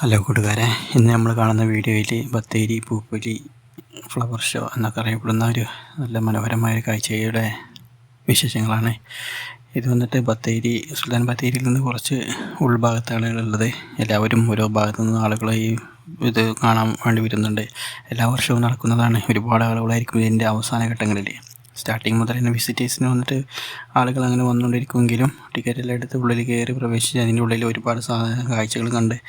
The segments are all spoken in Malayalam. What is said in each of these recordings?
ഹലോ കൂട്ടുകാരെ, ഇന്ന് നമ്മൾ കാണുന്ന വീഡിയോയിൽ ബത്തേരി പൂപ്പൊലി ഫ്ലവർ ഷോ എന്നൊക്കെ അറിയപ്പെടുന്ന ഒരു നല്ല മനോഹരമായ കാഴ്ചയുടെ വിശേഷങ്ങളാണ്. ഇത് വന്നിട്ട് സുൽത്താൻ ബത്തേരിയിൽ നിന്ന് കുറച്ച് ഉൾഭാഗത്താണ് ഉള്ളത്. എല്ലാവരും ഓരോ ഭാഗത്തു നിന്ന് ആളുകൾ ഇത് കാണാൻ വേണ്ടി വരുന്നുണ്ട്. എല്ലാ വർഷവും നടക്കുന്നതാണ്. ഒരുപാട് ആളുകളായിരിക്കും ഇതിൻ്റെ അവസാന ഘട്ടങ്ങളിൽ. സ്റ്റാർട്ടിങ് മുതൽ തന്നെ വിസിറ്റേഴ്സിന് വന്നിട്ട് ആളുകൾ അങ്ങനെ വന്നുകൊണ്ടിരിക്കുമെങ്കിലും ടിക്കറ്റെല്ലാം എടുത്ത് ഉള്ളിൽ കയറി പ്രവേശിച്ച് അതിൻ്റെ ഉള്ളിൽ ഒരുപാട് കാഴ്ചകൾ കണ്ട്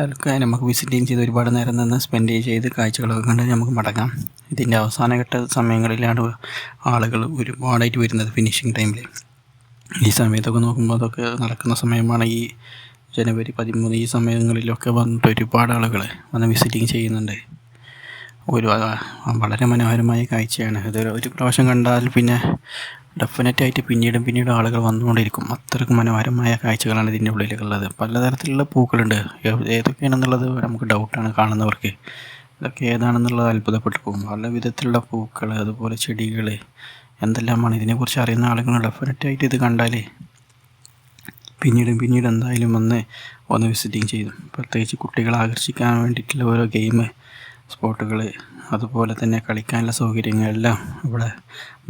അതൊക്കെ നമുക്ക് വിസിറ്റിങ് ചെയ്ത് ഒരുപാട് നേരം നിന്ന് സ്പെൻഡ് ചെയ്ത് കാഴ്ചകളൊക്കെ കണ്ട് നമുക്ക് മടങ്ങാം. ഇതിൻ്റെ അവസാനഘട്ട സമയങ്ങളിലാണ് ആളുകൾ ഒരുപാടായിട്ട് വരുന്നത്. ഫിനിഷിങ് ടൈമിൽ ഈ സമയത്തൊക്കെ നോക്കുമ്പോൾ അതൊക്കെ നടക്കുന്ന സമയമാണ്. ഈ ജനുവരി 13 ഈ സമയങ്ങളിലൊക്കെ വന്നിട്ട് ഒരുപാട് ആളുകൾ വന്ന് വിസിറ്റിങ് ചെയ്യുന്നുണ്ട്. വളരെ മനോഹരമായ കാഴ്ചയാണ് ഇത്. ഒരു പ്രാവശ്യം കണ്ടാൽ പിന്നെ ഡെഫിനറ്റായിട്ട് പിന്നീട് ആളുകൾ വന്നുകൊണ്ടിരിക്കും. അത്രയ്ക്ക് മനോഹരമായ കാഴ്ചകളാണ് ഇതിൻ്റെ ഉള്ളിലുള്ളത്. പലതരത്തിലുള്ള പൂക്കളുണ്ട്. ഏതൊക്കെയാണെന്നുള്ളത് നമുക്ക് ഡൗട്ടാണ് കാണുന്നവർക്ക്. ഇതൊക്കെ ഏതാണെന്നുള്ളത് അത്ഭുതപ്പെട്ടു പോകും. പല വിധത്തിലുള്ള പൂക്കൾ, അതുപോലെ ചെടികൾ, എന്തെല്ലാമാണ്. ഇതിനെക്കുറിച്ച് അറിയുന്ന ആളുകൾ ഡെഫിനറ്റായിട്ട് ഇത് കണ്ടാൽ പിന്നീട് എന്തായാലും ഒന്ന് വിസിറ്റിങ് ചെയ്തു. പ്രത്യേകിച്ച് കുട്ടികളെ ആകർഷിക്കാൻ വേണ്ടിയിട്ടുള്ള ഓരോ ഗെയിം സ്പോട്ടുകൾ, അതുപോലെ തന്നെ കളിക്കാനുള്ള സൗകര്യങ്ങളെല്ലാം ഇവിടെ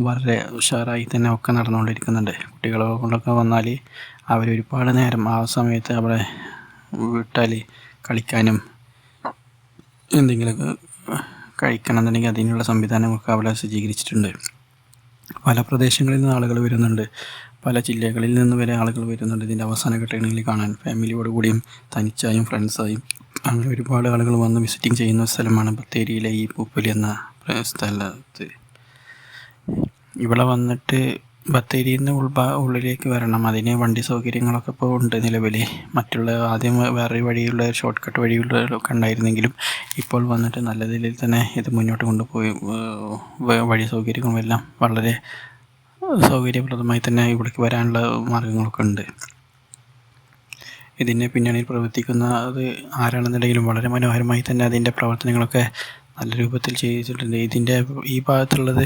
വളരെ ഉഷാറായി തന്നെ ഒക്കെ നടന്നുകൊണ്ടിരിക്കുന്നുണ്ട്. കുട്ടികളെ കൊണ്ടൊക്കെ വന്നാൽ ഒരുപാട് നേരം ആ സമയത്ത് അവിടെ വിട്ടാൽ കളിക്കാനും എന്തെങ്കിലുമൊക്കെ കഴിക്കണം എന്നുണ്ടെങ്കിൽ അതിനുള്ള സംവിധാനമൊക്കെ അവിടെ സജ്ജീകരിച്ചിട്ടുണ്ട്. പല പ്രദേശങ്ങളിൽ നിന്ന് ആളുകൾ വരുന്നുണ്ട്. പല ജില്ലകളിൽ നിന്ന് വരെ ആളുകൾ വരുന്നുണ്ട് ഇതിൻ്റെ അവസാന ഘട്ടങ്ങളിൽ കാണാൻ. ഫാമിലിയോട് കൂടിയും തനിച്ചായും ഫ്രണ്ട്സായും അങ്ങനെ ഒരുപാട് ആളുകൾ വന്ന് വിസിറ്റിംഗ് ചെയ്യുന്ന സ്ഥലമാണ് ബത്തേരിയിലെ ഈ പൂപ്പൊലി എന്ന സ്ഥലത്ത്. ഇവിടെ വന്നിട്ട് ബത്തേരിയിൽ നിന്ന് ഉള്ളിലേക്ക് വരണം. അതിന് വണ്ടി സൗകര്യങ്ങളൊക്കെ ഇപ്പോൾ ഉണ്ട് നിലവിൽ. മറ്റുള്ള ആദ്യം വേറെ വഴിയുള്ള ഷോർട്ട് കട്ട് വഴികളൊക്കെ ഉണ്ടായിരുന്നെങ്കിലും ഇപ്പോൾ വന്നിട്ട് നല്ല രീതിയിൽ തന്നെ ഇത് മുന്നോട്ട് കൊണ്ടുപോയി വഴി സൗകര്യങ്ങളുമെല്ലാം വളരെ സൗകര്യപ്രദമായി തന്നെ ഇവിടേക്ക് വരാനുള്ള മാർഗങ്ങളൊക്കെ ഉണ്ട്. ഇതിൻ്റെ പിന്നണിയിൽ പ്രവർത്തിക്കുന്നത് ആരാണെന്നുണ്ടെങ്കിലും വളരെ മനോഹരമായി തന്നെ അതിൻ്റെ പ്രവർത്തനങ്ങളൊക്കെ നല്ല രൂപത്തിൽ ചെയ്തിട്ടുണ്ട്. ഇതിൻ്റെ ഈ ഭാഗത്തുള്ളത്